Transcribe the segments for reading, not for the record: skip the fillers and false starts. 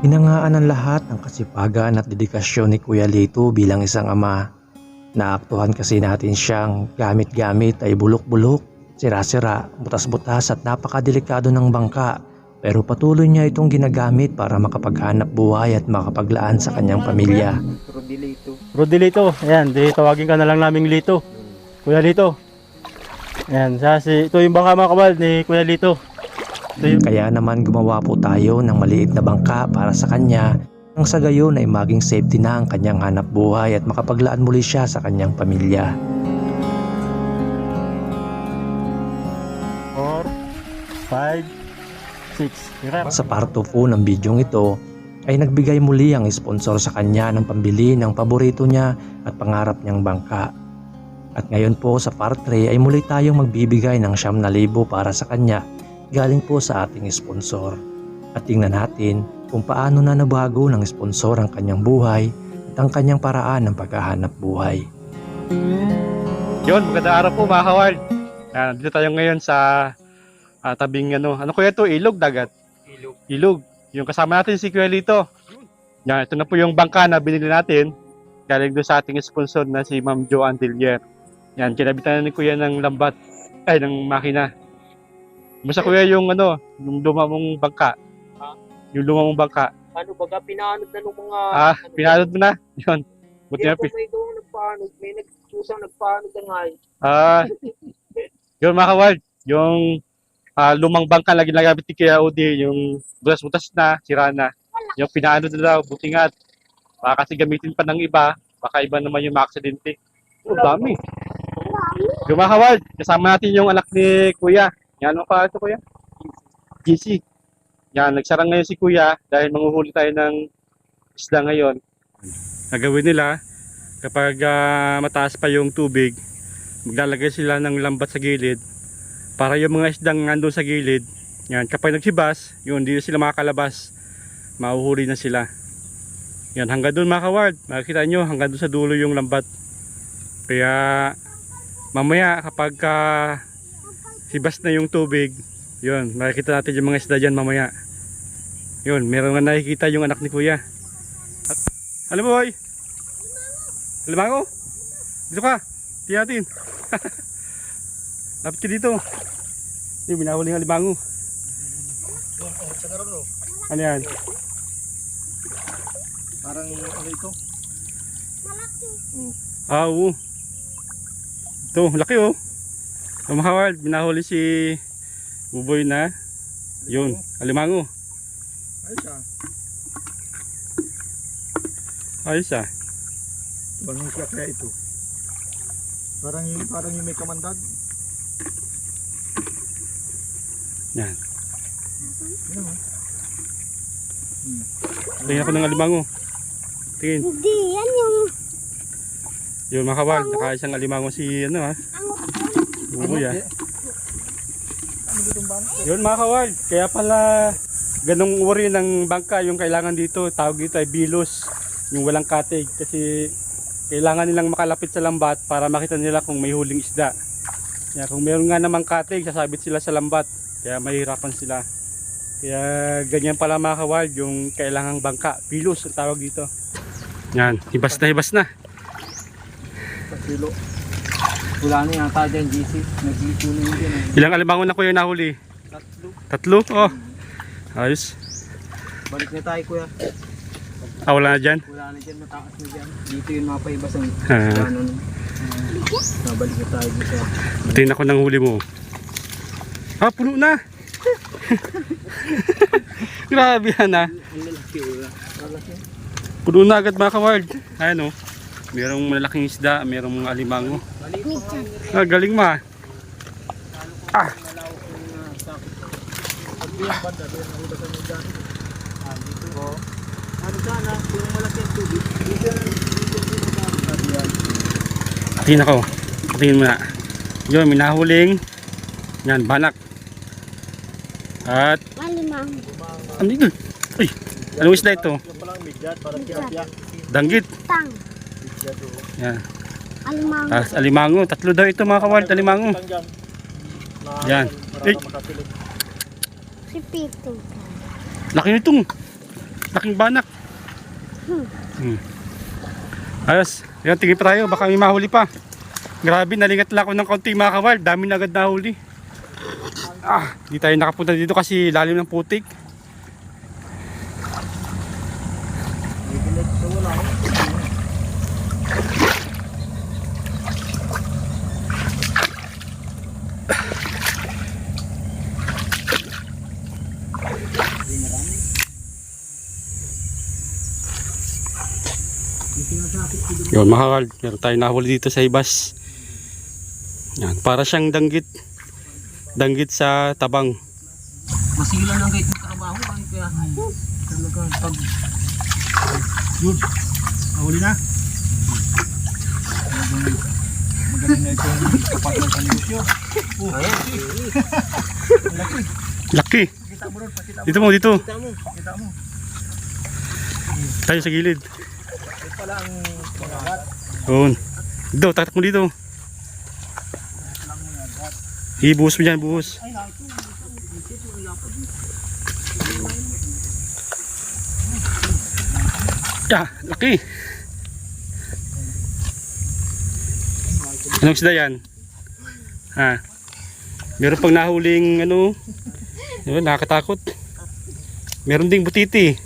Hinangaan ng lahat ang kasipagan at dedikasyon ni Kuya Lito bilang isang ama. Naaktuhan kasi natin siyang gamit-gamit ay bulok-bulok, sira-sira, butas-butas at napakadelikado ng bangka. Pero patuloy niya itong ginagamit para makapaghanap buhay at makapaglaan sa kanyang pamilya. Rodilito, ayan, tawagin ka na lang naming Lito. Kuya Lito. Ayan, ito yung bangka mga kabal ni Kuya Lito. Kaya naman gumawa po tayo ng maliit na bangka para sa kanya nang sa gayon ay maging safety na ang kanyang hanap buhay at makapaglaan muli siya sa kanyang pamilya. 4, 5, 6. Sa part 2 po ng bidyong ito ay nagbigay muli ang sponsor sa kanya ng pambili ng paborito niya at pangarap niyang bangka. At ngayon po sa part 3 ay muli tayong magbibigay ng 9,000 para sa kanya galing po sa ating sponsor. At tingnan natin kung paano na nabago ng sponsor ang kanyang buhay at ang kanyang paraan ng paghahanap buhay. Yun, magandang araw po mga kawal. Dito tayo ngayon sa tabing ano kuya to, ilog, dagat? Ilog. Yung kasama natin si Kuya Lito. Yan, ito na po yung bangka na binili natin galing doon sa ating sponsor na si Ma'am Jo Andelier. Yan, kinabitan na ni Kuya ng lambat, ng makina. Basta Kuya yung yung luma mong bangka. Yung luma mong bangka. Ano baga pinaanod na nung mga Pinanod mo na. Yun. Buti na may doon nagpaanod, may nagsusang nagpaanod na nga. Yun mga kawal, yung lumang bangka na ginagamit ni Kuya Udi, yung butas-butas na, sira na. Yung pinaanod na daw, buti nga. Baka kasi gamitin pa ng iba, baka iba naman yung maaksidente. Dami. Yung mga kawal, kasama natin yung anak ni Kuya. Yan, ano pa ito Kuya? GC. Yan, nagsarang ngayon si Kuya dahil manguhuli tayo ng isda ngayon. Nagawin nila, kapag mataas pa yung tubig, maglalagay sila ng lambat sa gilid para yung mga isdang nandun sa gilid, yan, kapag nagsibas, yun, hindi na sila makakalabas, mahuhuli na sila. Yan, hanggang doon mga kaward, makikita nyo, hanggang doon sa dulo yung lambat. Kaya mamaya kapag hibas na yung tubig, yun, makikita natin yung mga isda dyan mamaya. Yun, meron nga nakikita yung anak ni Kuya. Alam mo boy? Alimango? Dito ka, tingnan natin. Lapit ka dito. Yung binahuling alimango. Ano yan? Parang ano ito? Oo. Ito, laki oh. Mahawal, binahuli si Buboy na. Yun, alimango. Ayos ah. Bangin siya kaya ito. Parang yung may kamandag. Yan. Tingnan ako ng alimango. Tingin. Hindi, yan yung... Yun mga kawal, nakaisang alimango si Buboy ah. Yun mga kawal, kaya pala ganong uri ng bangka yung kailangan dito. Tawag dito ay bilos, yung walang katig. Kasi kailangan nilang makalapit sa lambat para makita nila kung may huling isda. Kaya kung meron nga namang katig, sasabit sila sa lambat. Kaya mahirapan sila. Kaya ganyan pala mga kawal, yung kailangang bangka. Bilos ang tawag dito. Yan, hibas na hibas na. Pasilo. Wala na yata dyan, GC. Naglito na yun dyan. Ilang alimango na kuya nahuli? 3. Oh, ayos. Balik na tayo kuya. Wala na dyan? Wala na dyan, mataas na dyan. Dito yung mapaibas ang Ah. Nabalik na tayo dito. Tingnan ko ng huli mo. Puno na. Grabe yan ah. Ang lalaki wala. Puno na agad mga kaward. Ayan oh. Merong malaking isda, merong mga alimango. Galing ma. Ano sana, yung malaki ang tubig. Tingnan ko. Tingnan mo na. Yun, minahuling. Yan, banak. At Malimang. ano yun? Uy, anong isda ito? Danggit. Tang. Yan. Alimang. Alimango. 3 daw ito mga kaward, alimango. Yan. Si Pito. Laki nitong. Laking banak. Ayos. Yan, tingin pa tayo. Baka may mahuli pa. Grabe, nalingat lang ako ng kaunti mga kawild. Dami na agad nahuli. Di tayo nakapunta dito kasi lalim ng putik. Yun mga kawild, meron tayo nahuli dito sa ibas. Yan, para siyang danggit. Danggit sa tabang. Masilang lang kahit magtrabaho. Ay, kaya talagang pag... Yun. Nahuli na. Magaling na itong kapat ng kanlusyo. Ayan. Laki. Kita mo ron. Dito mo, dito. Kita mo. Tayo sa gilid. Ito pala ang pangagat. Yun. Dito, tatak mo dito. Ibuhos mo dyan, buhos. Laki. Anong isda yan? Meron pang nahuling ano. Yun, nakakatakot. Meron ding butiti.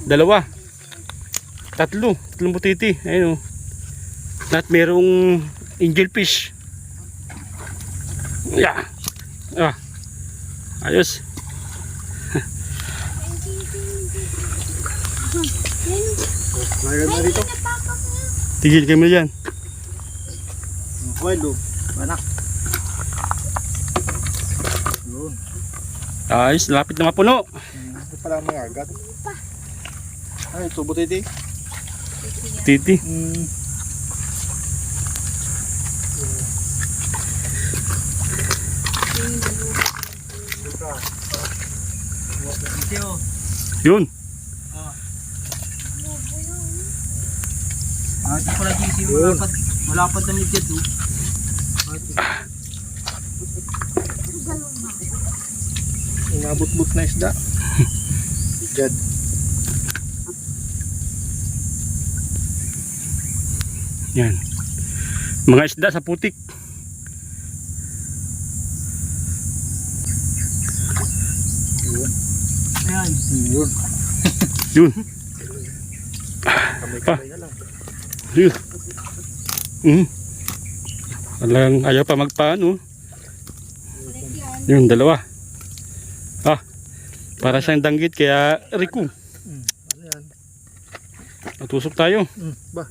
2. 3 butiti. Ayun o. At merong angel fish. Ayos. Mayroon na dito. Tigil kayo mo dyan. Wild, anak. Yun. Ayos, lapit na mapuno. Ito pala ang mga agat. Ay, ito butiti. Titi. Yun. Ito pala GC, malapad na midget. Inabot-bot na isda. Jad. Yan. Mga isda sa putik. Ayan. Yun. Yun. Kamay-kamay na lang. Yun. Alang ayaw pa magpaano. Yun, 2. Para siyang danggit kaya Rico. Ano yan? Natusok tayo. Ba?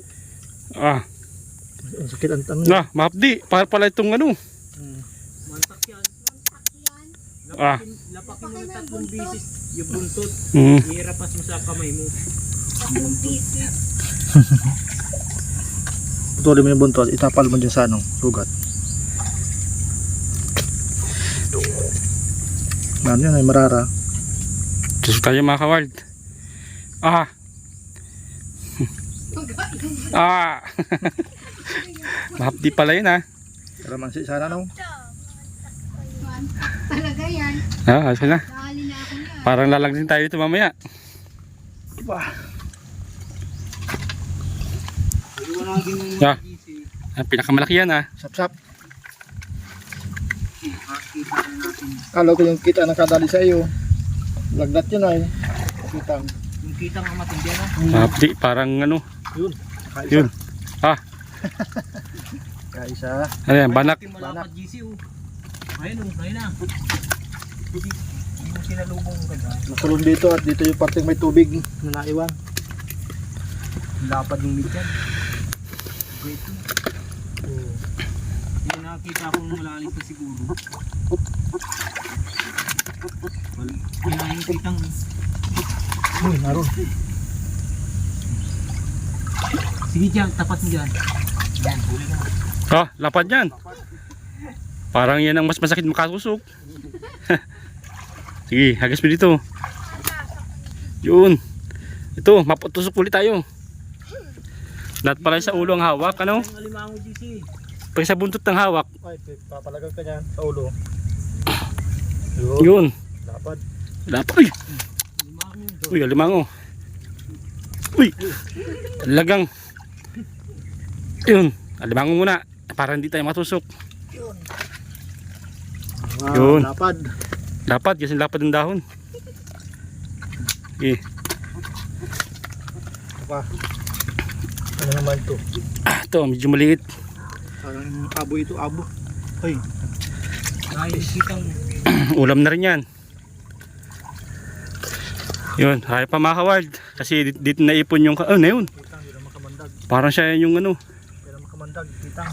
Ang sakit ang tanong. Mahapdi. Para pala itong ano. Mantak yan. Lapakin mo ng 3 bisis yung buntot. Ihirapas mo sa kamay mo. 3 pieces. Putulin mo yung buntot, itapal mo dyan sa sugat. Ano yan, ay marara. Tusok tayo mga kawild. Mahapdi pala yun Kalamansi sana no? Talaga yan. Ayos na. Dali na ako yan. Parang lalagsin tayo dito mamaya. Ang pinakamalaki yan Sap-sap. Kala ko yung kita nakadali sa iyo. Lagdat yun ay. Kitang. Yung kitang ang matindi na. Mahapdi, parang ano. Yun. Yun. Kaisa. Ano yan, banak. Banak. Ayun na. Yung sinalubong ka dyan. Nakulong dito at dito yung parteng may tubig na naiwan. Lapad yung midyan. Great. Hindi nakakita akong malalim pa siguro. Wala yung kitang. Uy, naroon. Sige dyan, tapat mo dyan. Yan, huli na. Lapad yan. Parang yan ang mas masakit makatusok. Sige, hagas mo dito. Yun. Ito, maputusok ulit tayo. Lahat pala sa ulo ang hawak, ano? Pag sa buntot ng hawak. Ay, papalagang ka niyan sa ulo. Yun. Lapad. Lapad. Uy, alimango. Uy! Talagang. Yun. Alimango muna. Para hindi tayo matusok. Yun. Lapad. Lapad. Kasi lapad ng dahon. Okay. Pa. Ano naman to? Ito, medyo maliit. Parang abo ito, abo. Ay. Nice. Kitang. Ulam na rin yan. Yun, kaya pa mga ka-wild. Kasi dito naipon yung, na yun. Kitang, hindi na makamandag. Parang siya yung ano. Hindi na makamandag, kitang.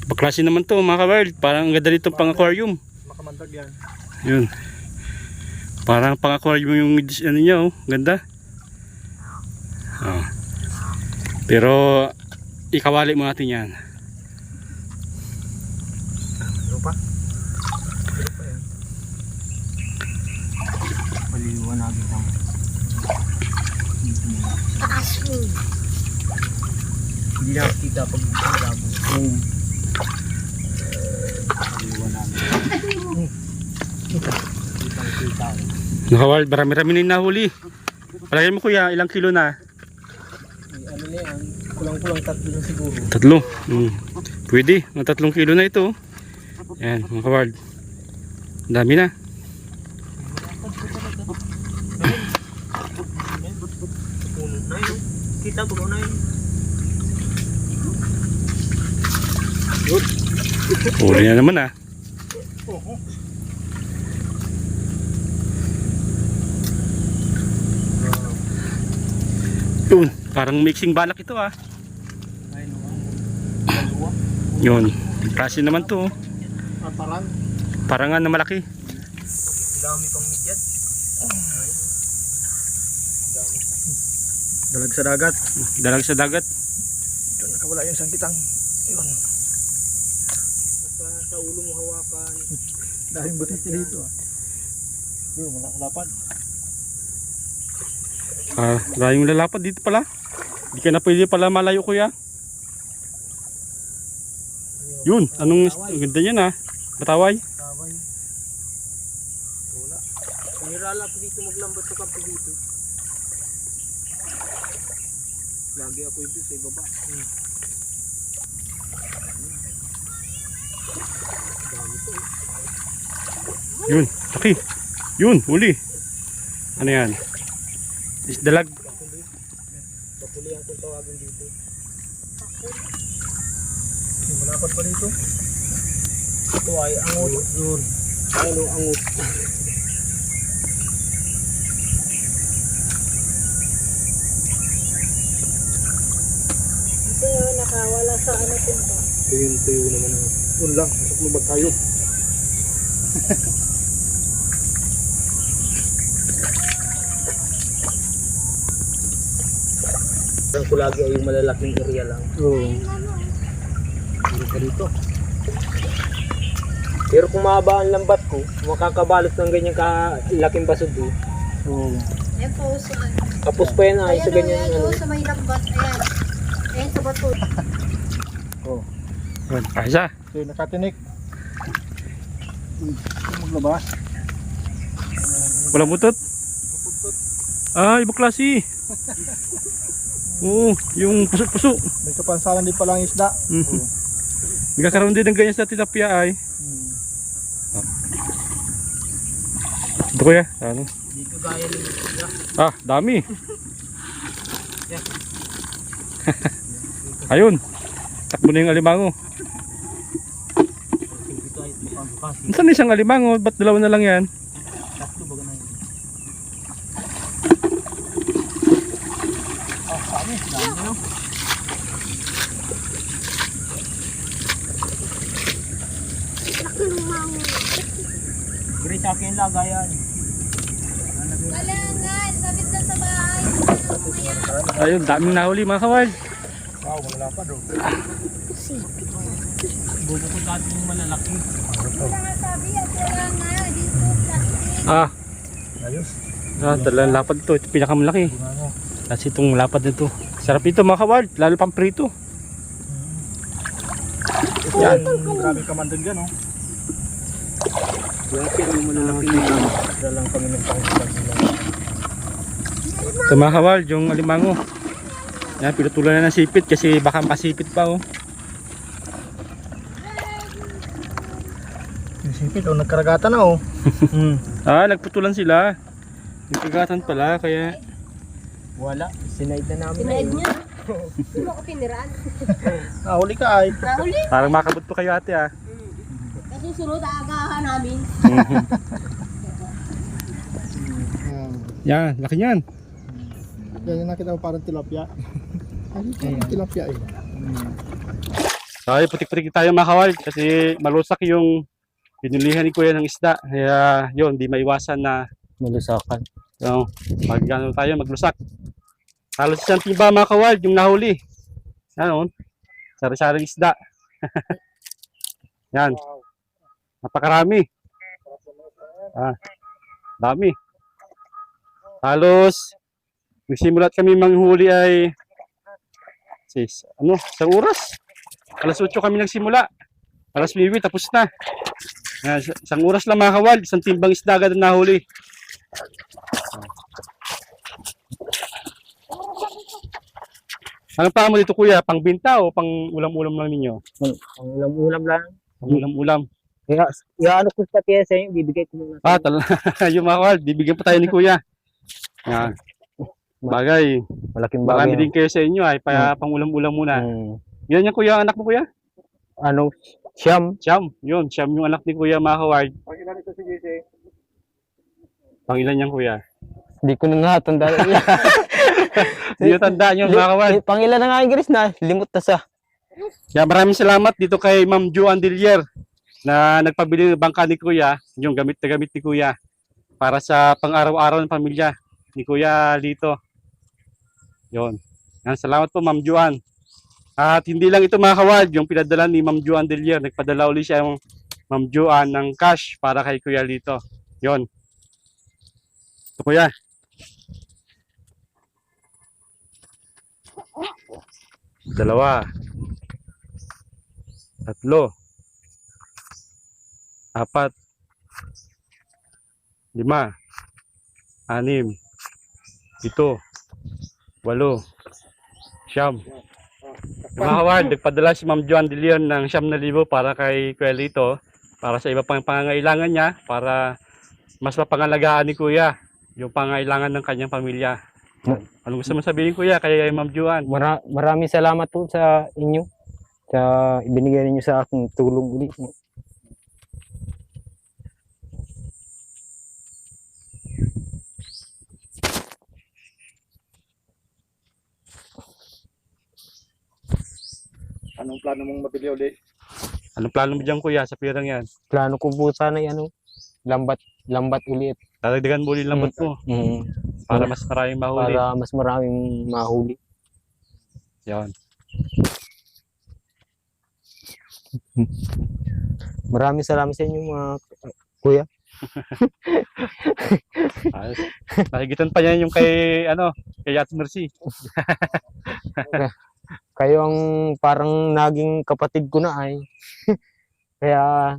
Baklase naman to mga ka-wild. Parang ang ganda dito pang aquarium. Makamandag yan. Yun. Parang pang aquarium yung ano niya oh. Ganda. Oh. Pero ikawali mo natin yan. Ano pa? Ano pa yan? Paliwanagin lang. Hindi nakikita pag labo. Mga ka-wild, marami-rami na yung nahuli. Palagay mo kuya, ilang kilo na? Ano na yan? Kulang-kulang 3 na siguro. 3. Pwede, mga 3 kilo na ito. Yan, mga ka-wild. Dami na. Puno na yun. Kita ba na yun? Huli na naman ah. Yun, parang mixing balak ito ah. Ay, no. Yun, klase naman to. Parang Parangan na malaki. dami pang midyat. Dalag sa dagat. Dalag sa dagat. Ito nakawala yung sangkitang. Yun. Sa ulo mo hawakan. Dahil butis nila ito ah. Yun, wala lapad. Maraming lalapad dito pala. Hindi ka na pwede pala malayo kuya. Yun, anong ang ganda yan ah. Bataway. Taway. Wala. Nirala ko dito maglambat sa kampo dito. Lagi ako ito sa ibaba. Dami to. Yun, laki. Yun, huli. Ano yan? Isdalag. Papuli ang kung tawagin dito. Malapad pa dito. Ito ay angot. Yun. Ano angot. Ito yun, nakawala sa ano punta. Tuyo naman. Yun lang. Masok mo ba tayo? Ang kulagi ay yung malalaking area lang. Oo. Hindi ka dito. Pero kung mahaba ang lambat ko, makakabalot ng ganyan kalaking basod eh. Oo. Ayan po sa ano. Tapos pa yan ay sa ganyan Ayan ano. o, sa may lambat. Ayan. Ayan sa bato. Oo. Yun, isa. So nakatinik. Maglabas. Walang butot. Ah, ibang klase. Oo, yung puso-puso. May kapansalan din palang isda. Nagkakaroon din ng ganyan sa tilapia ay. Ito kuya, ano? Dito gaya ng isda. Ah, dami. Ayun. Takbo na yung alimango. Dito ay pagkasi. Saan isang alimango? Ba't dalawa na lang yan? Tatlo baga na yun. Dami no? Great sa akin lagayan. Wala nga, sabit na sa bahay. Wala mamaya. Ayun, daming nahuli mga kawal. Wow, wala pa do. Bubo ko dati yung malalaki. Wala nga sabi at wala nga. Dito, plastic. Ah, Ayos. talagang lapad ito. Ito pinakamalaki. Ano? Kasi itong lapad nito. Sarap ito mga kawal, lalo pang prito. Yan, grabe kamandag yan oh. Tilapia yung malalaki na. Dalang kami ng pangsilag nila. Ito mga kawal, yung alimango. Yan, pinutulan na ng sipit kasi baka masipit pa oh. Yung sipit, nagkaragatan na oh. Nagputulan sila. Nagkagatan pala, kaya Wala, sinaid na namin. Tinaid niya. Hindi mo ako tiniraan. Huli ka ay. Nahuli. parang makabot pa kayo ate ah. Kasi sunod agahan namin. Yan, laki niyan. Yan yung nakita ko parang tilapia. Ay, parang tilapia eh. Ay, putik-putik tayo mga kawal kasi malusak yung pinulihan ni Kuya ng isda. Kaya yun, di maiwasan na Malusakan. so, pag ano tayo maglusak. Halos isang timba mga kawal yung nahuli. Ano, sari-saring isda. Yan. Napakarami. Dami. Halos nagsimulat kami manghuli ay isang oras. Alas 8 kami nagsimula. Alas 9 tapos na. Yan, isang oras lang mga kawal, isang timbang isda agad ang nahuli. Ano pa mo dito kuya? Pangbinta o pang ulam-ulam lang ninyo? Ang ulam-ulam lang. Pang ulam-ulam. Kaya, ano ko sa tiya sa inyo, bibigay ko muna. Yung mga kawal, bibigyan pa tayo ni kuya. Yan. Bagay. Malaking Marami din kayo sa inyo ay pang ulam-ulam muna. Yan yung kuya, anak mo kuya? Ano, siyam. Siyam. Yun, Siyam yung anak ni kuya mga kawal. Pag ilan ito si JC? Pang ilan yan kuya? Hindi ko na nga tanda. Hindi yung tandaan yun mga kawal. Pangilan na nga yung Gris na, limot na sa. Kaya maraming salamat dito kay Ma'am Joan Dillier na nagpabili ng bangka ni kuya, yung gamit na gamit ni kuya para sa pang-araw-araw ng pamilya ni kuya dito. Yun. Yan, salamat po Ma'am Joan. At hindi lang ito mga kawal, yung pinadala ni Ma'am Joan Dillier, nagpadala uli siya yung Ma'am Joan ng cash para kay kuya dito. Yun. Ito kuya. Dalawa. Tatlo. Apat. 5. 6. 7. 8. 9. Mga kawal, nagpadala si Ma'am Joan de Leon ng 9,000 para kay Kuya Lito, para sa iba pang pangangailangan niya, para mas mapangalagaan ni Kuya yung pangangailangan ng kanyang pamilya. Ano gusto mo sabihin Kuya kay Ma'am Joan? Maraming salamat po sa inyo. Sa ibinigay ninyo sa aking tulong ulit. Anong plano mong mabili ulit? Anong plano mo dyan Kuya sa pirang yan? Plano ko po sana lambat ulit. Dadagdagan mo ulit lambat mo para mas maraming mahuli. Para mas maraming mahuli. Yan. Maraming salamat sa inyo mga kuya. Ayos. Nahigitan pa yan yung kay Ate Mercy. Kayo ang parang naging kapatid ko na ay. Kaya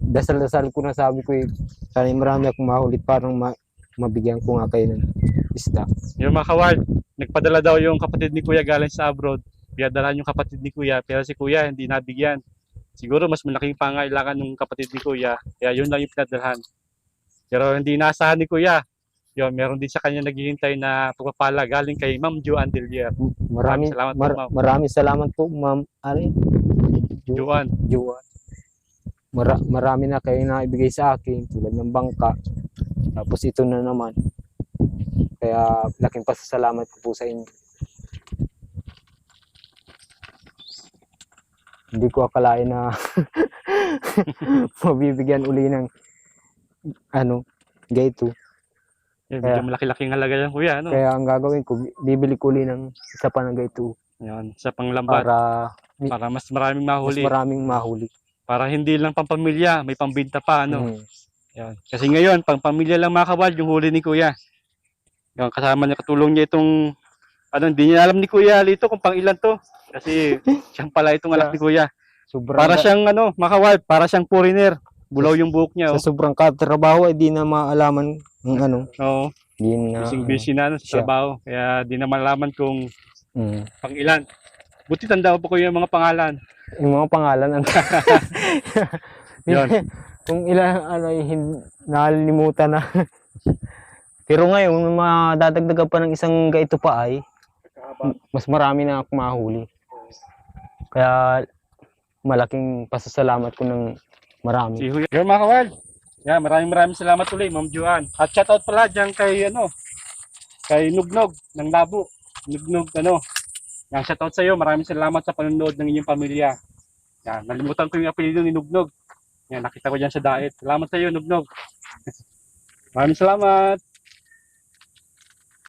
dasal-dasal ko na sabi ko sana marami akong mahulit parang mabigyan ko nga kayo ng isda. Yung mga kawal, nagpadala daw yung kapatid ni Kuya galing sa abroad. Pinadalan yung kapatid ni Kuya, pero si Kuya hindi nabigyan. Siguro mas malaking pangailangan ng kapatid ni Kuya, kaya yun lang yung pinadalhan. Pero hindi naasahan ni Kuya. Yun, meron din sa kanya naghihintay na pagpapala galing kay Ma'am Joan Dillier. Maraming salamat po, ma'am. maraming salamat po, Ma'am Joan. Marami na kayo na ibigay sa akin tulad ng bangka. Tapos ito na naman. Kaya laking pasasalamat ko po sa inyo. Hindi ko akalain na mabibigyan uli ng gaito. Yan, medyo malaki-laking halaga yan Kuya. Kaya ang gagawin ko, bibili ko uli ng isa pa ng gaito Yan, sa panglambat. Para mas maraming mahuli. Mas maraming mahuli. Para hindi lang pampamilya, may pambinta pa Yan. Kasi ngayon, pang-pamilya lang mga kawal yung huli ni Kuya. Yung kasama niya, katulong niya itong hindi niya alam ni Kuya Lito kung pang ilan to. Kasi siyang pala itong anak ni Kuya. Sobrang Para siyang mga kawal, para siyang foreigner. Bulaw yung buhok niya, Sa sobrang katrabaho ay di na maalaman ng ano. Oo. Di na. Busy na sa siya. trabaho. Kaya di na malaman kung Mm. pang ilan. Buti tanda po ko yung mga pangalan. Yung mga pangalan ang Yun. kung ilan ano nakalimutan na. Pero ngayon madadagdagan pa ng isang gaito pa ay mas marami na ako mahuli. Kaya malaking pasasalamat ko ng marami. Si Huy. Yun mga kawal. Yan, maraming salamat ulit, Ma'am Juan. At shoutout pala dyan kay kay Nugnog ng Labo. Nugnog Yan, shoutout sa iyo. Maraming salamat sa panonood ng inyong pamilya. Yan, nalimutan ko yung apelyido ni Nugnog. Yan, nakita ko dyan sa diet. Salamat sa iyo, Nugnog. Maraming salamat.